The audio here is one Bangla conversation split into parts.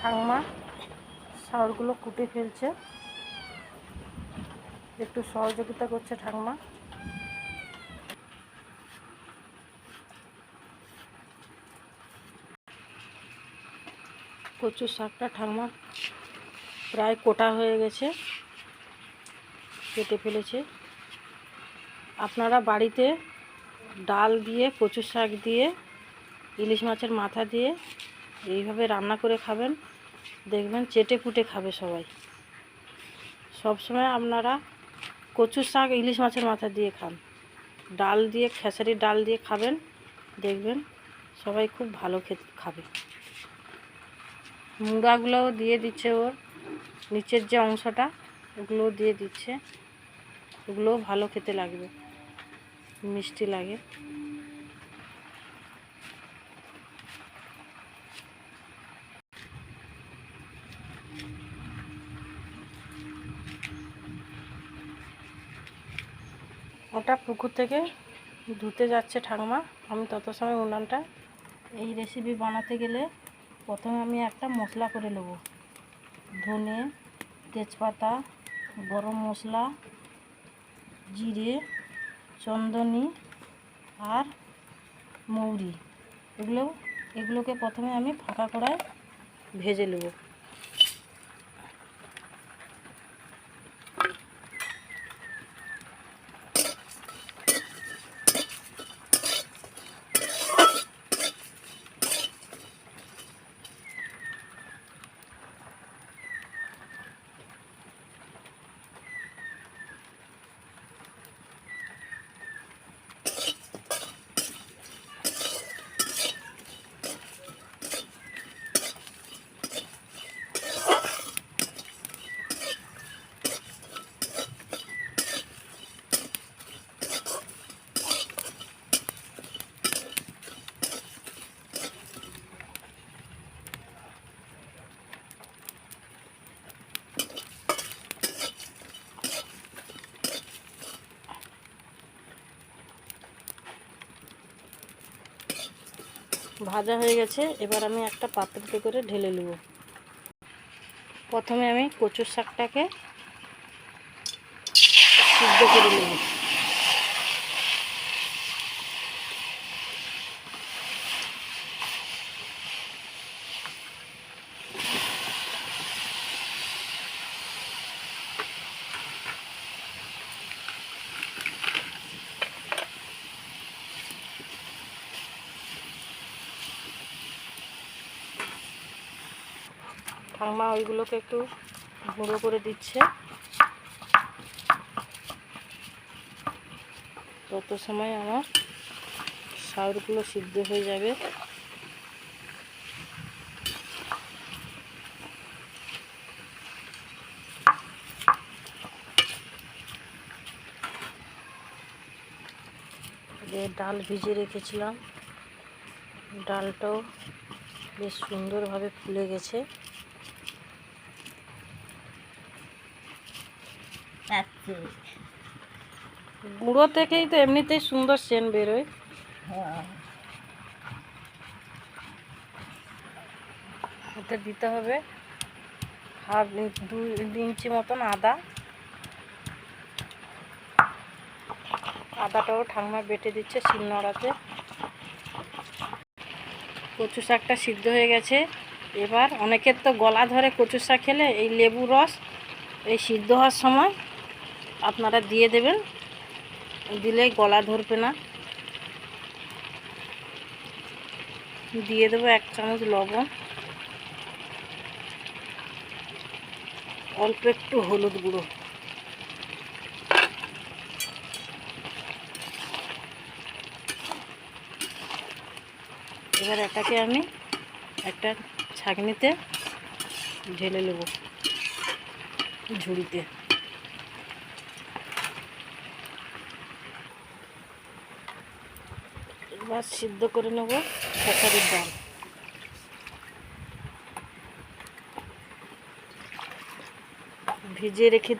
ঠাকমা চাউলগুলো কুটে ফেলছে, একটু সহযোগিতা করছে ঠাকমা। কচুর শাকটা ঠাকমা প্রায় কোটা হয়ে গেছে, কেটে ফেলেছে। আপনারা বাড়িতে ডাল দিয়ে, কচুর শাক দিয়ে, ইলিশ মাছের মাথা দিয়ে এইভাবে রান্না করে খাবেন, দেখবেন চেটে পুটে খাবে সবাই। সবসময় আপনারা কচুর শাক ইলিশ মাছের মাথা দিয়ে খান, ডাল দিয়ে, খেসারির ডাল দিয়ে খাবেন, দেখবেন সবাই খুব ভালো খাবে। মুড়াগুলোও দিয়ে দিচ্ছে, ওর নিচের যে অংশটা ওগুলোও দিয়ে দিচ্ছে, ওগুলোও ভালো খেতে লাগবে, মিষ্টি লাগে। ওটা পুকুর থেকে ধুতে যাচ্ছে ঠাকুমা, আমি তত সময় উনানটা। এই রেসিপি বানাতে গেলে প্রথমে আমি একটা মশলা করে নেব। ধনে, তেজপাতা, গরম মশলা, জিরে, চন্দনী আর মৌরি, এগুলোকে প্রথমে আমি ফাঁকা কড়ায় ভেজে নেব। ভাজা হয়ে গেছে, এবার আমি একটা পাত্রতে করে ঢেলে নেব। প্রথমে আমি কচুর শাকটাকে সিদ্ধ করে নেব। ঠাকুমা ওইগুলোকে একটু গুঁড়ো করে দিচ্ছে, তত সময় আমার চাউলগুলো সিদ্ধ হয়ে যাবে। ডাল ভিজিয়ে রেখেছিলাম, ডালটাও বেশ সুন্দরভাবে ফুলে গেছে। গুঁড়ো থেকেই তো এমনিতেই সুন্দর সেন্ট বেরোয়। ওতে দিতে হবে দুই ইঞ্চি মতন আদা। আদাটাও ঠাকুমা বেটে দিচ্ছে শিলনোড়াতে। কচু শাকটা সিদ্ধ হয়ে গেছে। এবার অনেকের তো গলা ধরে কচু শাক খেলে, এই লেবু রস এই সিদ্ধ হওয়ার সময় আপনারা দিয়ে দেবেন, দিলে গলা ধরবে না। দিয়ে দেবো 1 চামচ লবণ, অল্প একটু হলুদ গুঁড়ো। এবার এটাকে আমি একটা ছাঁকনিতে ঢেলে নেব, ঝুড়িতে। এবার সিদ্ধ করে নেব খেসারির ডাল। ভিজিয়ে রেখে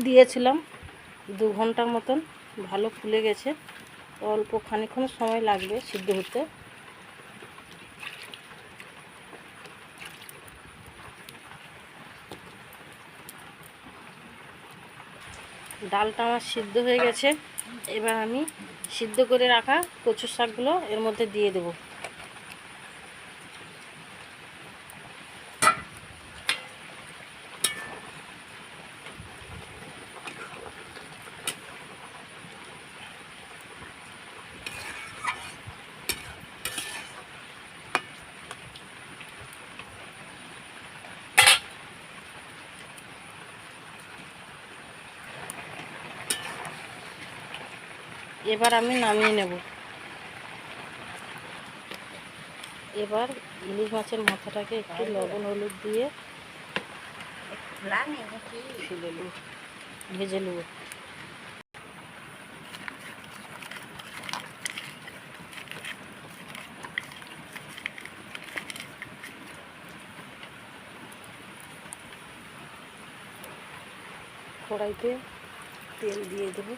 দিয়েছিলাম 2 ঘন্টার মতন, ভালো ফুলে গেছে। অল্প খানিকক্ষণ সময় লাগবে সিদ্ধ হতে। ডালটা আমার সিদ্ধ হয়ে গেছে। এবার আমি সিদ্ধ করে রাখা কচুর শাকগুলো এর মধ্যে দিয়ে দেব। এবার আমি নামিয়ে নেব। এবার ইলিশ মাছের মাথাটাকে একটু লবণ হলুদ দিয়ে ভেজে নেব। কড়াইতে তেল দিয়ে দেব।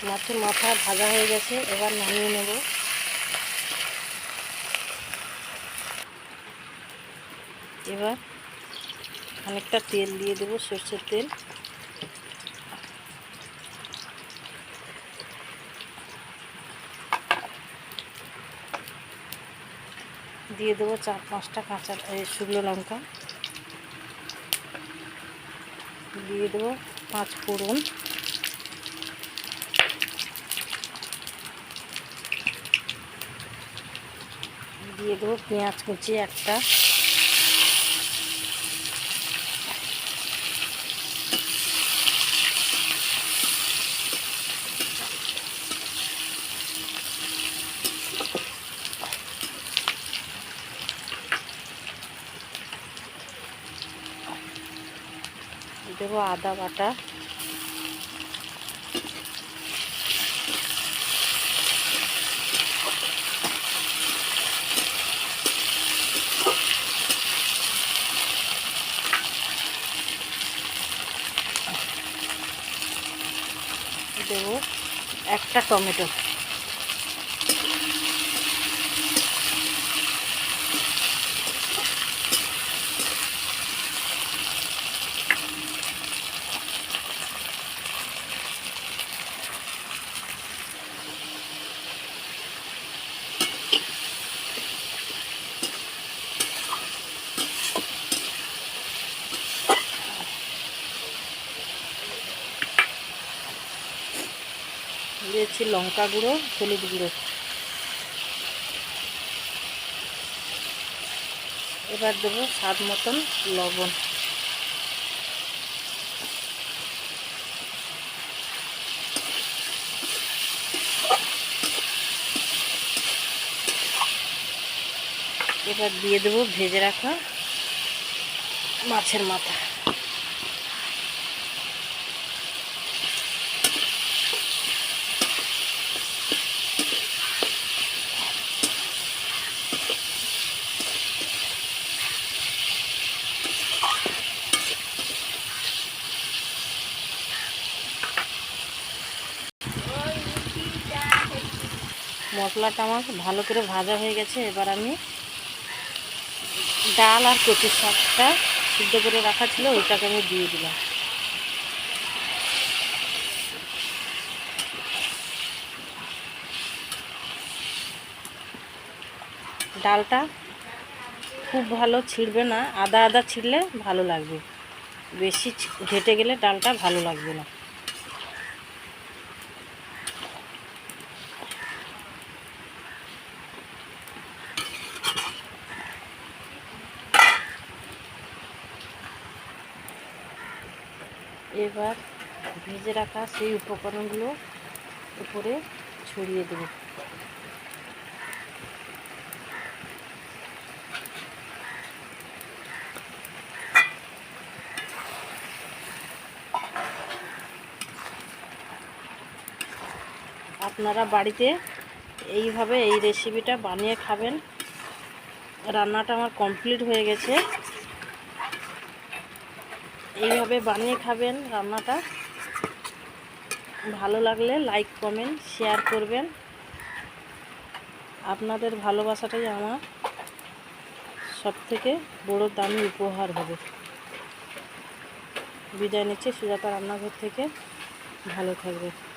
মাছের মাথা ভাজা হয়ে গেছে, এবার নামিয়ে নেব। এবার খানিকটা তেল দিয়ে দেব, সরষের তেল। দিয়ে দেবো 4-5টা কাঁচা শুকনো লঙ্কা। দিয়ে দেবো 5 ফোড়ন। দিয়ে দেবো পেঁয়াজ কুচি একটা। দেবো আদা বাটা। দেবো একটা টমেটো। দিয়েছি লঙ্কা গুঁড়ো, হলুদ গুঁড়ো। এবার দেবো স্বাদ মতন লবণ। এবার দিয়ে দেবো ভেজে রাখা মাছের মাথা। মশলাটা আমার ভালো করে ভাজা হয়ে গেছে। এবার আমি ডাল আর কচুর শাকটা সিদ্ধ করে রাখা ছিল, ওইটাকে আমি দিয়ে দিলাম। ডালটা খুব ভালো ছিঁড়বে না, আদা আদা ছিঁড়লে ভালো লাগবে, বেশি ঘেটে গেলে ডালটা ভালো লাগবে না। এবার ভেজে রাখা সেই উপকরণগুলো উপরে ছড়িয়ে দেব। আপনারা বাড়িতে এইভাবে এই রেসিপিটা বানিয়ে খাবেন। রান্নাটা আমার কমপ্লিট হয়ে গেছে। এইভাবে বানিয়ে খাবেন রান্নাটা। ভালো লাগলে লাইক কমেন্ট শেয়ার করবেন। আপনাদের ভালোবাসাটাই আমার সবথেকে বড় দামি উপহার হবে। বিদায় নিচ্ছি সুজাতা রান্নাঘর থেকে। ভালো থাকবে।